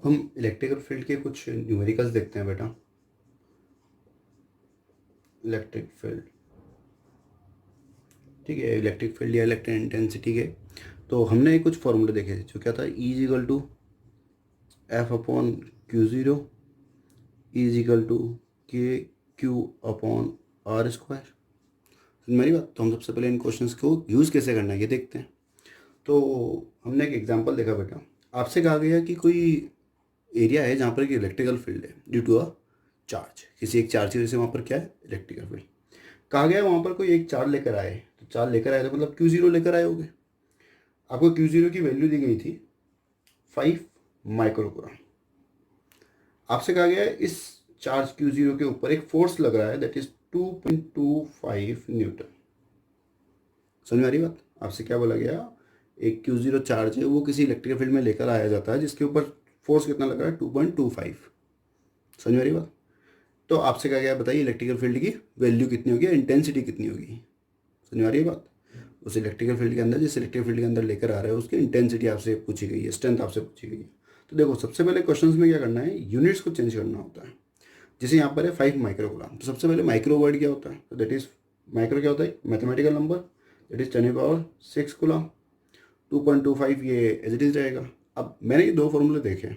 अब हम electrical field के कुछ न्यूमेरिकल्स देखते हैं बेटा। इलेक्ट्रिक फील्ड, ठीक है, इलेक्ट्रिक फील्ड या इलेक्ट्रिक इंटेंसिटी के तो हमने कुछ फॉर्मूले देखे थे। जो क्या था, E is equal to F upon Q zero, E is equal to K Q upon R square. मेरी बात, तो हम सबसे पहले इन क्वेश्चंस को यूज़ कैसे करना है ये देखते हैं। तो हमने एक एग्जांपल देखा बेटा। आपसे कहा गया कि कोई एरिया है जहाँ पर एक इलेक्ट्रिकल फील्ड है ड्यू टू अ चार्ज। किसी एक चार्ज की वजह से वहाँ पर क्या है, इलेक्ट्रिकल फील्ड। कहा गया वहाँ पर कोई एक चार्ज लेकर आए, तो चार्ज लेकर आए तो मतलब क्यू ज़ीरो लेकर आए होगे। आपको क्यू ज़ीरो की वैल्यू दी गई थी 5 माइक्रोकुलम। आपसे कहा गया है इस चार्ज क्यू ज़ीरो के ऊपर एक फोर्स लग रहा है दैट इज 2.25 न्यूटन। समझ में आ रही बात? आपसे क्या बोला गया, एक क्यू ज़ीरो चार्ज है वो किसी इलेक्ट्रिकल फील्ड में लेकर आया जाता है जिसके ऊपर फोर्स कितना लग रहा है, 2.25। समझ में आ रही बात? तो आपसे कहा गया बताइए इलेक्ट्रिकल फील्ड की वैल्यू कितनी होगी, इंटेंसिटी कितनी होगी। समझ में आ रही है बात? उस इलेक्ट्रिकल फील्ड के अंदर, जिस इलेक्ट्रिक फील्ड के अंदर लेकर आ रहे हैं उसकी इंटेंसिटी आपसे पूछी गई है, स्ट्रेंथ आपसे पूछी गई है। तो देखो सबसे पहले क्वेश्चंस में क्या करना है, यूनिट्स को चेंज करना होता है। जैसे यहाँ पर है 5 माइक्रोकुलम, तो सबसे पहले माइक्रो वर्ड क्या होता है, तो दैट इज माइक्रो क्या होता है, mathematical number, that is 10⁻6 coulomb. 2.25 ये एज इट इज रहेगा। अब मैंने ये दो फॉर्मूले देखे,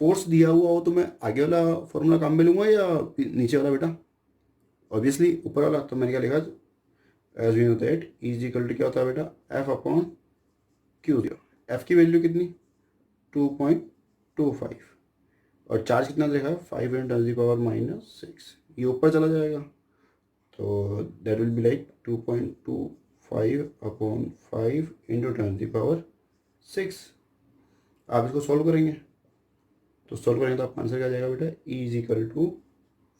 फोर्स दिया हुआ हो तो मैं आगे वाला फॉर्मूला काम में लूंगा या नीचे वाला बेटा? ऑब्वियसली ऊपर वाला। तो मैंने क्या लिखा, as we know that E is equal to क्या होता है बेटा, एफ अपॉन क्यू ज़ीरो। एफ की वैल्यू कितनी, 2.25, और चार्ज कितना देखा है, 5 × 10⁻⁻6। ये ऊपर चला जाएगा तो दैट विल बी लाइक 2.25/5 × 10⁻6। आप इसको सॉल्व करेंगे तो सॉल्व करेंगे तो आपका आंसर क्या जाएगा बेटा, E is equal to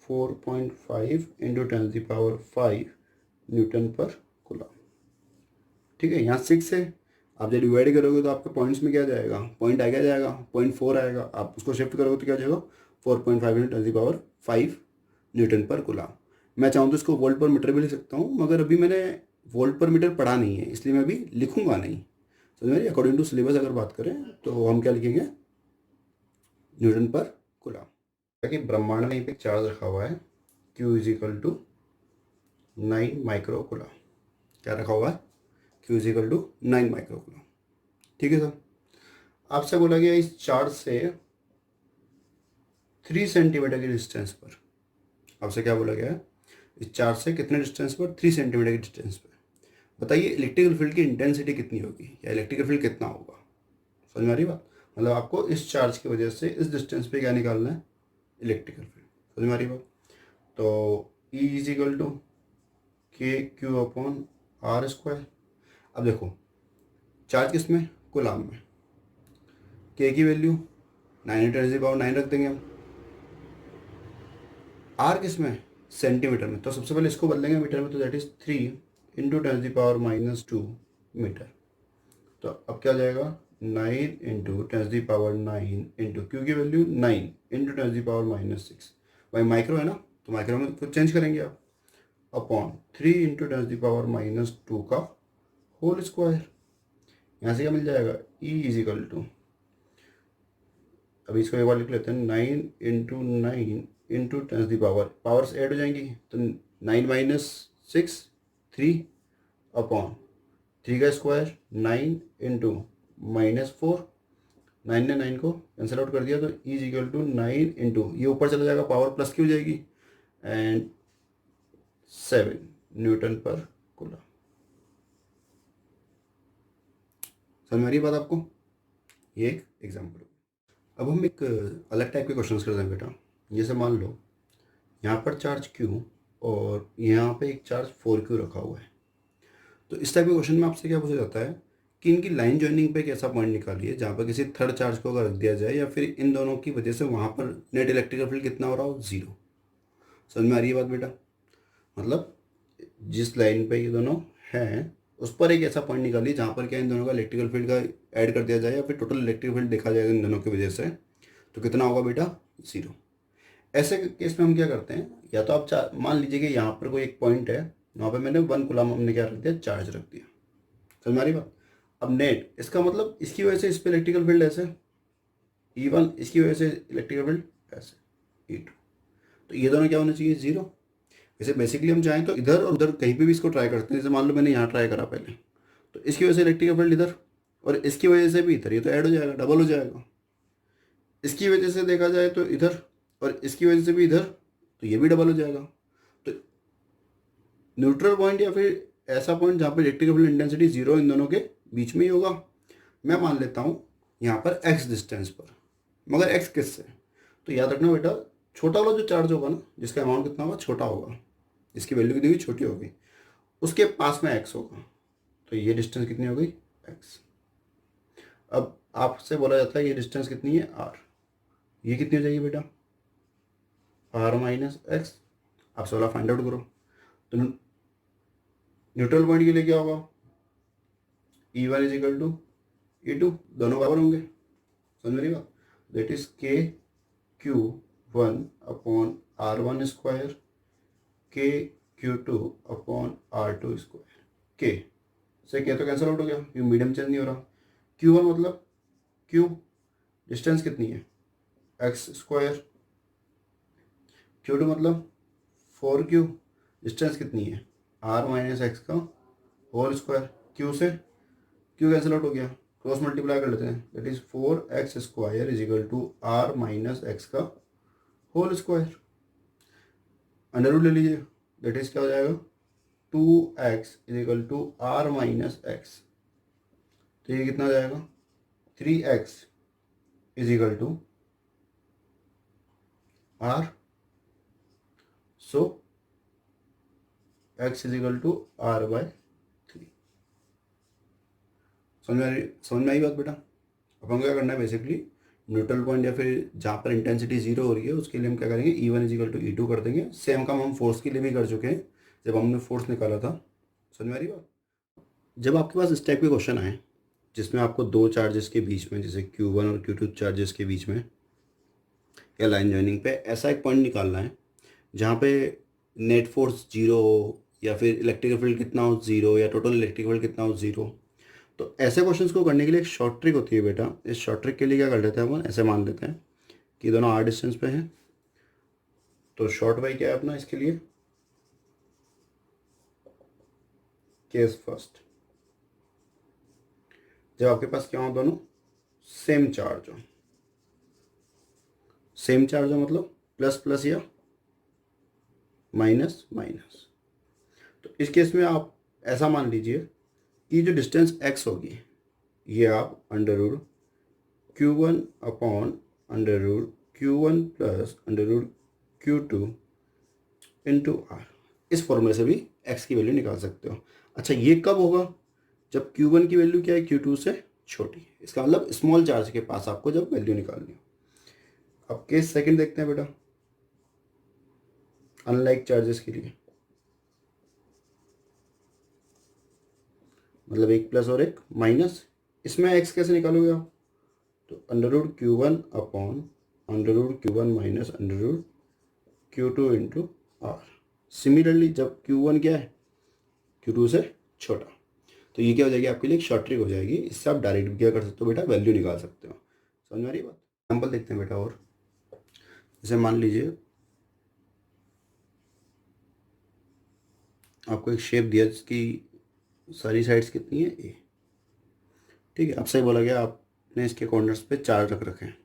4.5 × 10⁻5 newton पर कूलम। ठीक है, यहाँ 6 है, आप जब डिवाइड करोगे तो आपके पॉइंट्स में क्या जाएगा, पॉइंट आगे जाएगा, 0.4 आएगा। आप उसको शिफ्ट करोगे तो क्या जाएगा, 4.5 × 10⁻5 न्यूटन पर कूलम। मैं चाहूँ तो इसको वोल्ट पर मीटर भी लिख सकता हूँ, मगर अभी मैंने वोल्ट पर मीटर पढ़ा नहीं है इसलिए मैं अभी लिखूंगा नहीं। समझ मेरी, अकॉर्डिंग टू सिलेबस अगर बात करें तो हम क्या लिखेंगे, न्यूटन पर कूलम। ताकि ब्रह्मांड में एक चार्ज रखा हुआ है, Q is equal to 9 micro coulomb. क्या रखा हुआ है, Q is equal to 9 micro coulomb. ठीक है सर। आपसे बोला गया इस चार्ज से 3 सेंटीमीटर की डिस्टेंस पर, आपसे क्या बोला गया है, इस चार्ज से कितने डिस्टेंस पर, 3 सेंटीमीटर की डिस्टेंस पर बताइए इलेक्ट्रिकल फील्ड की इंटेंसिटी कितनी होगी, या इलेक्ट्रिकल फील्ड कितना होगा। समझ में आ रही बात? मतलब आपको इस चार्ज की वजह से इस डिस्टेंस पे क्या निकालना है, इलेक्ट्रिकल फील्ड। समझ में आ रही बात? तो E is equal to K Q upon R square. अब देखो चार्ज किस में, कूलम में। के की वैल्यू 9 × 10⁻9 रख देंगे हम। आर किस में, सेंटीमीटर में। तो सबसे पहले इसको बदलेंगे मीटर में, तो दैट इज 3 × 10⁻⁻2 मीटर। तो अब क्या जाएगा, 9 × 10⁻9 इंटू क्यू की वैल्यू 9 × 10⁻6। भाई माइक्रो है ना, तो माइक्रो में कुछ चेंज करेंगे आप, अपॉन 3 × 10⁻2 का होल स्क्वायर। यहाँ से क्या मिल जाएगा, E इज इक्वल टू, अभी इसको एक बार लिख लेते हैं, 9 × 9 इंटू 10⁻, पावर्स ऐड हो जाएंगी तो 9 - 6 3 अपॉन 3 का स्क्वायर 9 इंटू -4। 9 ने 9 को कैंसिल आउट कर दिया तो E is equal to 9 into, ये ऊपर चला जाएगा, पावर प्लस की हो जाएगी, एंड 7 न्यूटन पर कूलम। समझ में आ रही बात आपको? ये एक एग्जाम्पल। अब हम एक अलग टाइप के क्वेश्चंस करते हैं बेटा। जैसे मान लो यहाँ पर चार्ज Q और यहाँ पे एक चार्ज 4Q रखा हुआ है। तो इस टाइप के क्वेश्चन में आपसे क्या पूछा जाता है कि इनकी लाइन जॉइनिंग पे एक ऐसा पॉइंट निकालिए जहाँ पर किसी थर्ड चार्ज को अगर रख दिया जाए या फिर इन दोनों की वजह से वहाँ पर नेट इलेक्ट्रिकल फील्ड कितना हो रहा हो, 0। समझ में आ रही है बात बेटा? मतलब जिस लाइन पे ये दोनों हैं उस पर एक ऐसा पॉइंट निकालिए जहाँ पर क्या इन दोनों का इलेक्ट्रिकल फील्ड का ऐड कर दिया जाए या फिर टोटल इलेक्ट्रिक फील्ड देखा जाएगा इन दोनों की वजह से, तो कितना होगा बेटा, 0। ऐसे केस में हम क्या करते हैं, या तो आप मान लीजिए कि यहाँ पर कोई एक पॉइंट है, वहाँ पर मैंने 1 कूलम हमने क्या रख दिया, चार्ज रख दिया। समझ में आ रही बात? अब नेट, इसका मतलब इसकी वजह से इस पर इलेक्ट्रिकल फील्ड ऐसे E1 इसकी वजह से इलेक्ट्रिकल फील्ड ऐसे E2, तो ये दोनों क्या होना चाहिए, जीरो। वैसे बेसिकली हम चाहें तो इधर और उधर कहीं पे भी इसको ट्राई करते हैं, जैसे मान लो मैंने यहाँ ट्राई करा पहले, तो इसकी वजह से इलेक्ट्रिकल फील्ड इधर और इसकी वजह से भी इधर, ये तो ऐड हो जाएगा, डबल हो जाएगा। इसकी वजह से देखा जाए तो इधर और इसकी वजह से भी इधर, तो ये भी डबल हो जाएगा। तो न्यूट्रल पॉइंट या फिर ऐसा पॉइंट जहाँ पर electrical field intensity zero in दोनों के बीच में ही होगा। मैं मान लेता हूँ यहाँ पर x डिस्टेंस पर, मगर x किस से, तो याद रखना बेटा, छोटा वाला जो चार्ज होगा ना, जिसका अमाउंट कितना होगा, छोटा होगा, जिसकी वैल्यू कितनी होगी, छोटी होगी, उसके पास में x होगा। तो ये डिस्टेंस कितनी हो गई, x। अब आपसे बोला जाता है ये डिस्टेंस कितनी है, r। ये कितनी हो जाएगी बेटा, r माइनस एक्स। आपसे बोला फाइंड आउट करो, तो न्यूट्रल पॉइंट के लिए क्या होगा, E1 is equal to E2, दोनों बराबर होंगे, समझ मेरी बात। That is KQ1 upon R1 square, KQ2 upon R2 square. K से K तो कैंसिल आउट हो गया, क्योंकि मीडियम चेंज नहीं हो रहा। Q1 मतलब Q, डिस्टेंस कितनी है, x स्क्वायर। Q2 मतलब 4Q, डिस्टेंस कितनी है, R माइनस एक्स का होल स्क्वायर। Q से Q कैंसिल आउट हो गया, क्रॉस मल्टीप्लाई कर लेते हैं, that is 4x square is equal to R minus X का होल स्क्वायर। अंडर रूट ले लीजिए, दैट इज क्या हो जाएगा, 2x is equal to R minus X. तो ये कितना हो जाएगा, 3x is equal to R। So x is equal to R/3। समझ में आई बात बेटा। अपन को क्या करना है, बेसिकली न्यूट्रल पॉइंट या फिर जहाँ पर इंटेंसिटी जीरो हो रही है उसके लिए हम क्या करेंगे, E1 is equal to E2 कर देंगे। सेम काम हम फोर्स के लिए भी कर चुके हैं जब हमने फोर्स निकाला था। समझ में आ रही बात। जब आपके पास इस टाइप के क्वेश्चन आए जिसमें आपको दो चार्जेस के बीच में, जैसे Q1 और Q2 चार्जेस के बीच में या लाइन जॉइनिंग पे ऐसा एक पॉइंट निकालना है जहाँ पे नेट फोर्स जीरो हो, या फिर इलेक्ट्रिकल फील्ड कितना हो जीरो, या टोटल इलेक्ट्रिकल फील्ड कितना हो जीरो, तो ऐसे क्वेश्चंस को करने के लिए एक शॉर्ट ट्रिक होती है बेटा। इस शॉर्ट ट्रिक के लिए क्या कर लेते हैं अपन, ऐसे मान लेते हैं कि दोनों आर डिस्टेंस पे हैं। तो शॉर्ट वाई क्या है अपना इसके लिए, केस फर्स्ट, जब आपके पास क्या हो, दोनों सेम चार्ज हो। सेम चार्ज हो मतलब प्लस प्लस या माइनस माइनस। तो इस केस में आप ऐसा मान लीजिए कि जो डिस्टेंस x होगी ये आप under root Q1 upon under root Q1 plus under root Q2 into R, इस फॉर्मूले से भी x की वैल्यू निकाल सकते हो। अच्छा, ये कब होगा, जब Q1 की वैल्यू क्या है, Q2 से छोटी है। इसका मतलब स्मॉल चार्ज के पास आपको जब वैल्यू निकालनी हो। अब केस सेकंड देखते हैं बेटा, अनलाइक चार्जेस के लिए, मतलब एक प्लस और एक माइनस। इसमें x कैसे निकालोगे आप, तो under root Q1 upon under root Q1 minus under root Q2 into R. Similarly जब Q1 क्या है, Q2 से छोटा, तो ये क्या हो जाएगी आपके लिए, एक शॉर्ट ट्रिक हो जाएगी। इससे आप डायरेक्ट भी क्या कर सकते हो बेटा, वैल्यू निकाल सकते हो। समझ में आ रही बात। एग्जाम्पल देखते हैं बेटा, और जैसे मान लीजिए आपको एक शेप दिया जिसकी सारी साइड्स कितनी है, ए। ठीक है, आपसे बोला गया आपने इसके कॉर्नर्स पे चार रख रखे हैं।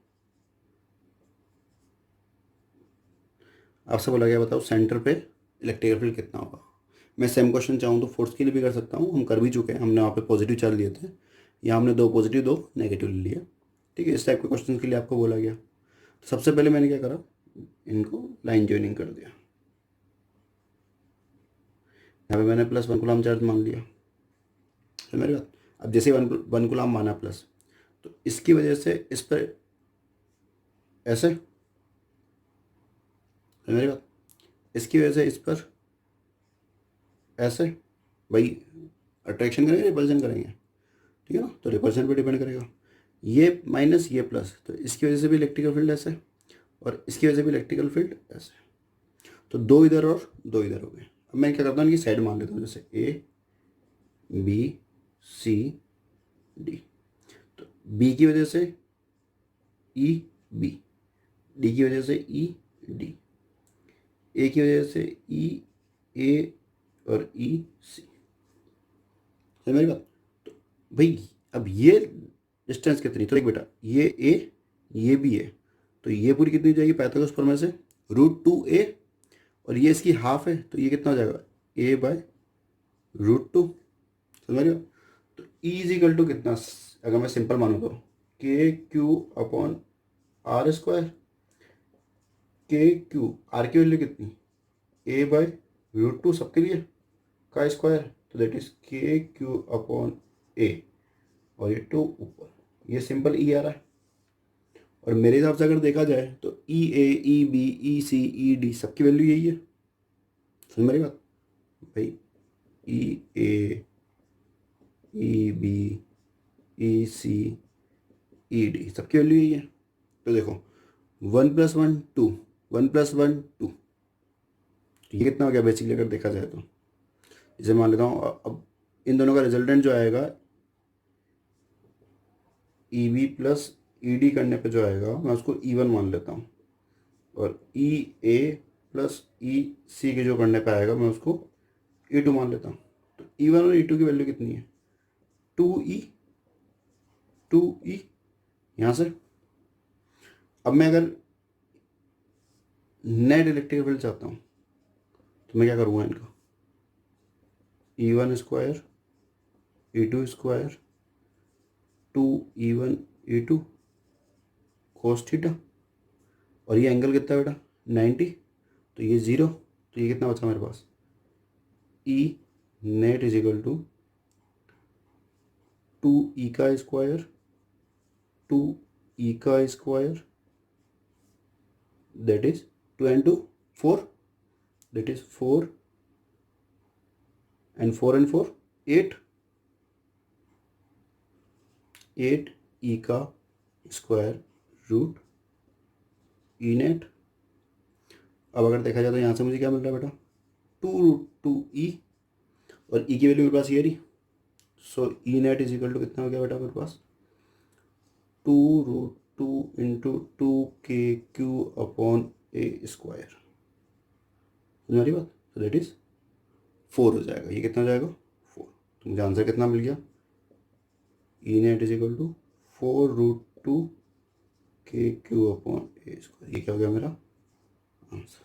आपसे बोला गया बताओ सेंटर पे इलेक्ट्रिकल फील्ड कितना होगा। मैं सेम क्वेश्चन चाहूँ तो फोर्स के लिए भी कर सकता हूँ, हम कर भी चुके हैं। हमने वहाँ पे पॉजिटिव चार्ज लिए थे, यहाँ हमने दो पॉजिटिव दो नेगेटिव ले लिए। ठीक है, इस टाइप के क्वेश्चन के लिए आपको बोला गया। तो सबसे पहले मैंने क्या करा, इनको लाइन ज्वाइनिंग कर दिया। यहाँ पे मैंने प्लस 1 कूलम चार्ज मान लिया, है मेरी बात। अब जैसे 1 कूलम माना प्लस, तो इसकी वजह से इस पर ऐसे, है मेरी बात, इसकी वजह से इस पर ऐसे, भाई अट्रैक्शन करेंगे रिपल्शन करेंगे, ठीक है ना। तो रिपल्शन पे डिपेंड करेगा, ये माइनस ये प्लस, तो इसकी वजह से भी इलेक्ट्रिकल फील्ड ऐसे और इसकी वजह से भी इलेक्ट्रिकल फील्ड ऐसे। तो दो इधर और दो इधर हो गए। अब मैं क्या करता हूँ, इनकी साइड मान लेता हूँ, जैसे ए बी सी डी। तो बी की वजह से ई बी, डी की वजह से ई डी, ए की वजह से ई ए और ई सी। समझ मेरी बात? तो भाई अब ये डिस्टेंस कितनी, तो देख बेटा ये ए ये भी है, तो ये पूरी कितनी हो जाएगी पाइथागोरस प्रमेय से, √2a, और ये इसकी हाफ है तो ये कितना हो जाएगा a/√2। समझ रहे हो? तो E इज इक्वल टू कितना, अगर मैं सिंपल मानूँ तो KQ/R², KQ R की वैल्यू कितनी a/√2 सबके लिए का स्क्वायर, तो दैट इज KQ/A, और ये 2 ऊपर, ये सिंपल E आ रहा है। और मेरे हिसाब से अगर देखा जाए तो EA EB EC ED सबकी वैल्यू यही है। समझ मेरी बात भाई? EA EB EC ED सबकी वैल्यू यही है। तो देखो 1 + 1 2, 1 + 1 2, तो ये कितना हो गया बेसिकली अगर देखा जाए तो, इसे मान लेता हूँ। अब इन दोनों का रिजल्टेंट जो आएगा EB + ED करने पे जो आएगा मैं उसको E1 मान लेता हूँ, और EA + EC के जो करने पे आएगा मैं उसको E2 मान लेता हूँ। तो E1 और E2 की वैल्यू कितनी है 2E यहाँ से। अब मैं अगर नेट इलेक्ट्रिक फील्ड चाहता हूँ तो मैं क्या करूँगा, इनका E1² E2², 2E1 E2 cos theta, और ये एंगल कितना बेटा 90, तो ये 0, तो ये कितना बचा मेरे पास E net is equal to 2E², 2E², that is 2 and 2 4, that is 4 and 4 and 4 8, 8E² E net. अब अगर देखा जाए तो यहाँ से मुझे क्या मिल रहा है बेटा 2√2E, और E की वैल्यू मेरे पास ये रही, so E net is equal to कितना हो गया बेटा मेरे पास 2√2 × 2KQ/A²। तुम्हारी बात? तो दैट इज 4 हो जाएगा। ये कितना हो जाएगा 4, तो मुझे आंसर कितना मिल गया E net is equal to 4√2 KQ/A²। ये क्या हो गया मेरा आंसर।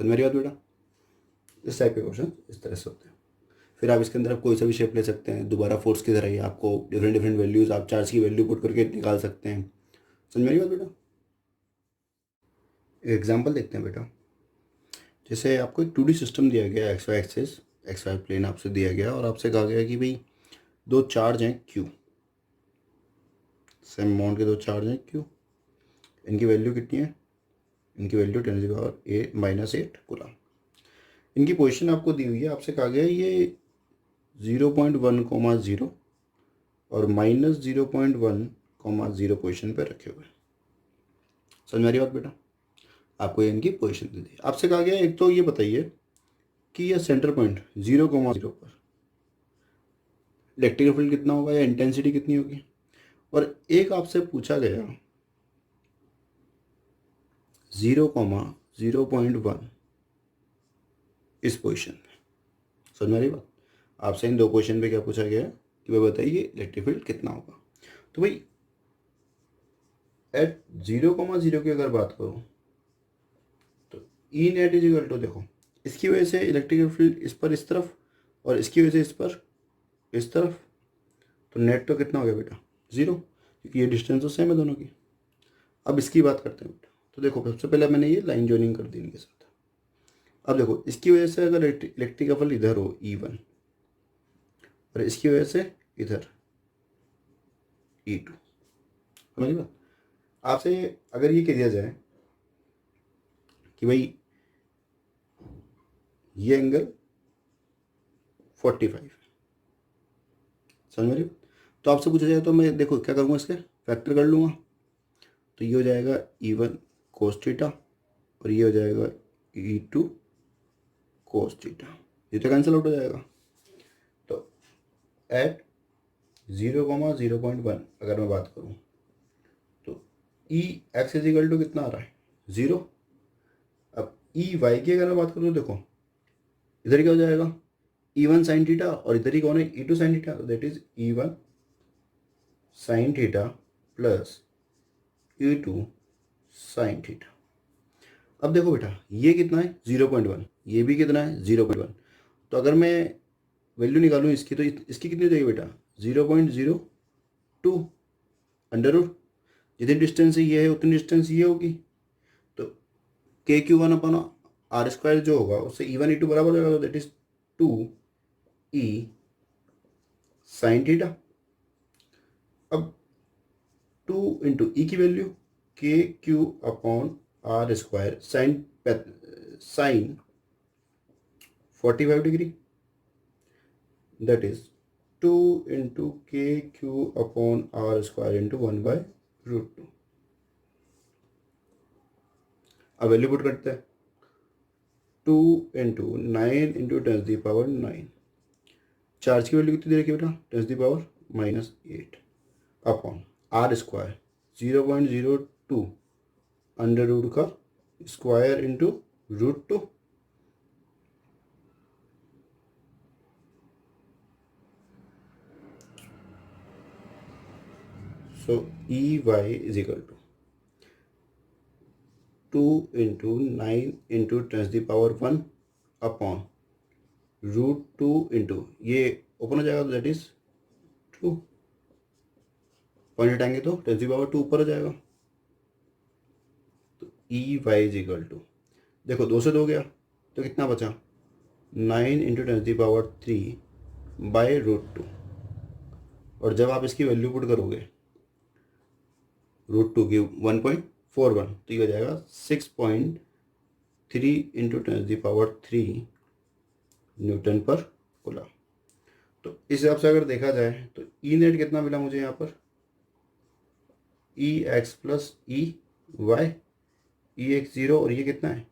समझ मेरी बात बेटा? इस टाइप के क्वेश्चन इस तरह से होते हैं। फिर आप इसके अंदर आप कोई सा भी शेप ले सकते हैं, दोबारा फोर्स की तरह ही आपको डिफरेंट डिफरेंट वैल्यूज़ आप चार्ज की वैल्यू पुट करके निकाल सकते हैं। समझ मेरी बात बेटा? एग्जाम्पल देखते हैं बेटा। जैसे आपको एक 2D सिस्टम दिया गया, XY एक्सिस, XY प्लेन आपसे दिया गया, और आपसे कहा गया कि भाई 2 चार्ज हैं Q, सेम अमाउंट के 2 चार्ज हैं Q, इनकी वैल्यू कितनी है, इनकी वैल्यू 10⁻⁸ कूलम। इनकी पोजीशन आपको दी हुई है, आपसे कहा गया ये 0.1,0 और -0.1,0 पोजीशन पे रखे हुए। समझ मेरी बात बेटा? आपको ये इनकी पोजीशन दे दी। आपसे कहा गया एक तो ये बताइए कि यह सेंटर पॉइंट 0,0 पर इलेक्ट्रिक फील्ड कितना होगा या इंटेंसिटी कितनी होगी, और एक आपसे पूछा गया 0,0.1 इस पोजीशन में। समझ मेरी बात? आपसे इन 2 क्वेश्चन पे क्या पूछा गया कि वह बताइए इलेक्ट्रिक फील्ड कितना होगा। तो भाई एट 0,0 की अगर बात करूँ तो E net is equal to, देखो इसकी वजह से इलेक्ट्रिक फील्ड इस पर इस तरफ, और इसकी वजह से इस पर इस तरफ, तो नेट तो कितना हो गया बेटा 0, क्योंकि ये डिस्टेंस तो सेम है दोनों की। अब इसकी बात करते हैं बेटा। तो देखो सबसे पहले मैंने ये लाइन जॉइनिंग कर दी इनके साथ। अब देखो इसकी वजह से अगर इलेक्ट्रिक फील्ड इधर हो E1, और इसकी वजह से इधर E2। समझिए बात? आपसे अगर ये कह दिया जाए कि भाई ये एंगल 45 है, समझ रही हो, तो आपसे पूछा जाए तो मैं देखो क्या करूँगा, इसके फैक्टर कर लूँगा, तो ये हो जाएगा E1 cos थीटा, और ये हो जाएगा E2 cos थीटा, ये तो कैंसिल आउट हो जाएगा। तो एट 0,0.1 अगर मैं बात करूँ तो ई एक्स इज इक्वल टू कितना आ रहा है 0। अब ई वाई की अगर मैं बात करूँ तो देखो इधर क्या हो जाएगा E1 साइन थीटा और इधर ही कौन है E2 sine theta, that is E1 sine theta plus E2 sine theta. अब देखो बेटा ये कितना है 0.1, ये भी कितना है 0.1। तो अगर मैं वैल्यू निकालूँ इसकी तो इसकी कितनी हो जाएगी बेटा 0.02 अंडर रूट, जितनी डिस्टेंस ये है उतनी डिस्टेंस ये होगी। तो KQ1 अपन आर स्क्वायर जो होगा उससे E1 E2 बराबर हो जाएगा, तो that is 2E sine theta. अब 2 इंटू ई की value KQ upon R square sine 45 degree, that is 2 into KQ upon R square into 1/√2। अब वैल्यू पुट करते हैं 2 इंटू 9 इंटू 10⁻⁹। चार्ज की वैल्यू कितनी दे रखी बेटा 10⁻⁻8 upon R square 0.02 under root का square into √2। So EY is equal to 2 into 9 into 10⁻1 upon √2 into ये ओपन हो जाएगा तो दैट इज 2, पॉइंट हटाएंगे तो 10⁻2 ऊपर हो जाएगा। तो EY इज इक्वल टू देखो 2 से 2 गया तो कितना बचा 9 इंटू 10⁻3/√2। और जब आप इसकी वैल्यू पुट करोगे √2 की 1.41 तो ये हो जाएगा 6.3 इंटू 10⁻3 न्यूटन पर कूलम। तो इस हिसाब से अगर देखा जाए तो ई नेट कितना मिला मुझे यहाँ पर EX प्लस EY, EX 0 और ये कितना है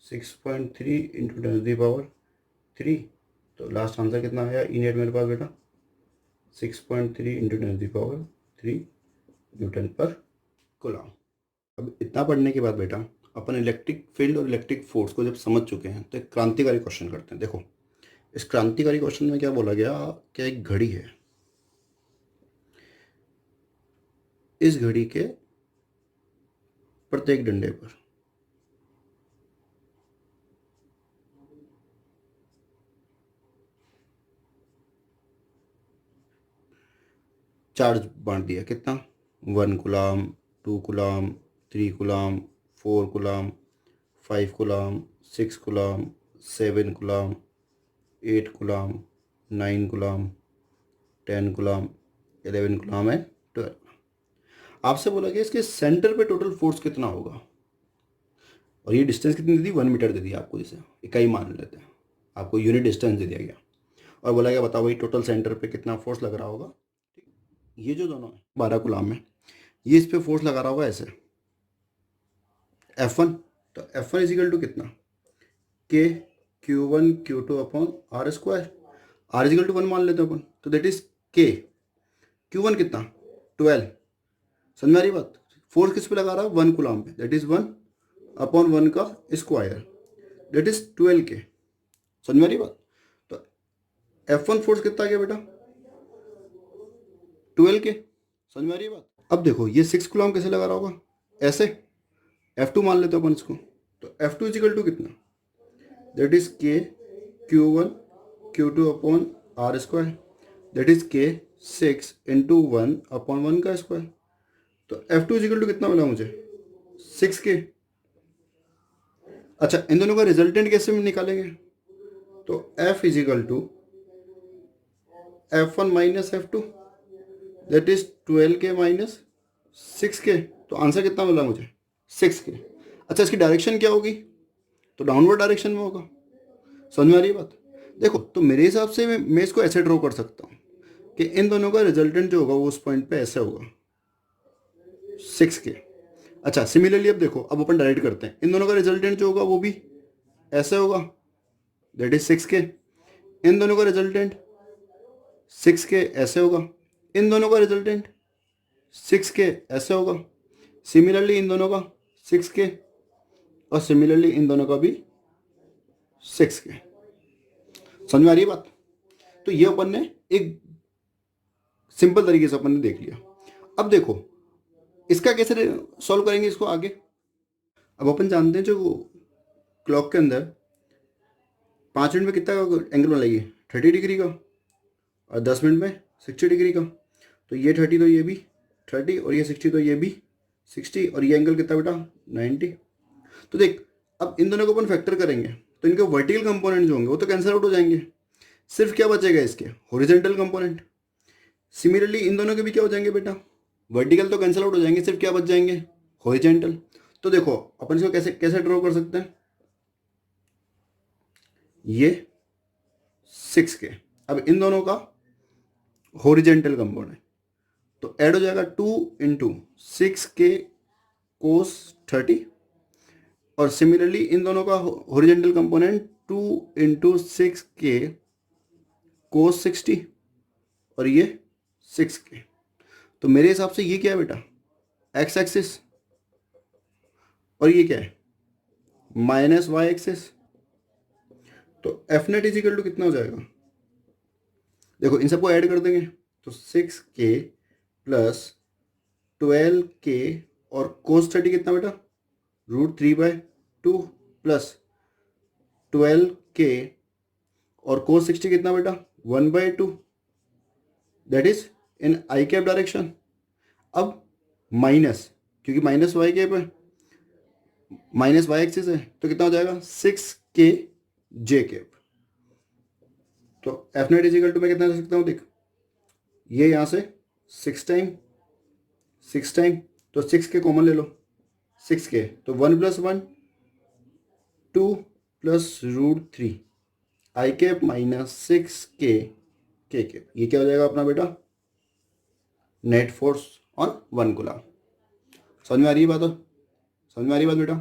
6.3 इंटू 10⁻3। तो लास्ट आंसर कितना आया ई नेट मेरे पास बेटा 6.3 इंटू 10⁻3 न्यूटन पर कूलम। अब इतना पढ़ने के बाद बेटा अपन इलेक्ट्रिक फील्ड और इलेक्ट्रिक फोर्स को जब समझ चुके हैं तो एक क्रांतिकारी क्वेश्चन करते हैं। देखो इस क्रांतिकारी क्वेश्चन में क्या बोला गया, क्या एक घड़ी है, इस घड़ी के प्रत्येक डंडे पर चार्ज बांट दिया कितना 1 coulomb 2 coulomb 3 coulomb 4 coulomb 5 coulomb 6 coulomb 7 coulomb 8 coulomb 9 coulomb 10 coulomb 11 coulomb है 12। आपसे बोला गया इसके सेंटर पे टोटल फोर्स कितना होगा और ये डिस्टेंस कितनी दी थी 1 मीटर दे दी आपको, जिसे इकाई मान लेते हैं, आपको यूनिट डिस्टेंस दे दिया गया और बोला गया बताओ भाई टोटल सेंटर पे कितना फोर्स लग रहा होगा। ये जो दोनों है 12 कूलम में, ये इस पे फोर्स लगा रहा होगा ऐसे F1। तो F1 इज इक्वल टू कितना KQ1 Q2 upon R square, R is equal to 1 मान लेते हैं अपन, तो दैट इज Q1 कितना 12। समझ में आ रही बात, फोर्स किस पे लगा रहा है 1 कूलम पे, दैट इज 1 अपॉन 1 का स्क्वायर, दैट इज 12 के। समझ में आ रही बात, तो F1 फोर्स कितना आ गया बेटा 12 के। समझ में आ रही बात। अब देखो ये 6 कूलम कैसे लगा रहा होगा ऐसे, F2 मान लेते हैं अपन इसको, तो F2 इज इक्वल टू कितना that is KQ1 Q2 upon R square, that is K6 into 1 upon 1 का स्क्वायर। तो F2 इज इक्वल टू कितना मिला मुझे 6K। अच्छा इन दोनों का रिजल्टेंट कैसे हम निकालेंगे, तो F is equal to F1 minus F2 that is 12K minus 6K। तो आंसर कितना मिला मुझे 6K। अच्छा इसकी डायरेक्शन क्या होगी, तो डाउनवर्ड डायरेक्शन में होगा। समझ में आ रही है बात। देखो तो मेरे हिसाब से मैं इसको ऐसे ड्रॉ कर सकता हूँ कि इन दोनों का रिजल्टेंट जो होगा वो उस पॉइंट पे ऐसे होगा 6K। अच्छा सिमिलरली अब देखो अब अपन डायरेक्ट करते हैं, इन दोनों का रिजल्टेंट जो होगा वो भी ऐसे होगा दैट इज 6K। इन दोनों का रिजल्टेंट 6K ऐसे होगा, इन दोनों का रिजल्टेंट 6K ऐसे होगा। सिमिलरली इन दोनों का 6K और सिमिलरली इन दोनों का भी 6K। समझ में आ रही है बात? तो ये अपन ने एक सिंपल तरीके से अपन ने देख लिया। अब देखो इसका कैसे सॉल्व करेंगे इसको आगे। अब अपन जानते हैं जो क्लॉक के अंदर 5 मिनट में कितना एंगल बनाइए 30 डिग्री का, और 10 मिनट में 60 डिग्री का। तो ये 30 तो ये भी 30 और ये 60 तो ये भी 60, और ये एंगल कितना बेटा 90। तो देख अब इन दोनों को अपन फैक्टर करेंगे तो इनके वर्टिकल कंपोनेंट जो होंगे वो तो कैंसिल आउट हो जाएंगे, सिर्फ क्या बचेगा इसके हॉरिजॉन्टल कंपोनेंट। सिमिलरली इन दोनों के भी क्या हो जाएंगे बेटा, वर्टिकल तो कैंसिल आउट हो जाएंगे, सिर्फ क्या बच जाएंगे हॉरिजॉन्टल। तो देखो अपन इसको कैसे कैसे ड्रॉ कर सकते हैं, ये 6K, अब इन दोनों का हॉरिजॉन्टल कंपोनेंट तो ऐड हो जाएगा 2 इंटू 6K कोस 30, और सिमिलरली इन दोनों का हॉरिजॉन्टल कंपोनेंट 2 इंटू 6K कोस 60, और ये 6K। तो मेरे हिसाब से ये क्या है बेटा एक्स एक्सिस, और ये क्या है माइनस वाई एक्सिस। तो एफ नेट इजिकल टू कितना हो जाएगा, देखो इन सबको ऐड कर देंगे तो 6K प्लस 12K और कोस 30 कितना बेटा √3/2 प्लस 12K और कोस 60 कितना बेटा 1/2, that is in I cap direction. अब माइनस, क्योंकि माइनस वाई कैप है, माइनस वाई एक्सिस है, तो कितना हो जाएगा 6K जे कैप। तो एफ नेट इजिकल टू मैं कितना दे सकता हूँ, देख ये यहाँ से 6 टाइम, तो 6K कॉमन ले लो 6K, तो 1 + 1 2 प्लस √3 आई कैप माइनस 6K के कैप। ये क्या हो जाएगा अपना बेटा नेट फोर्स ऑन 1 कूलम। समझ में आ रही है बात, समझ में आ रही है बात बेटा?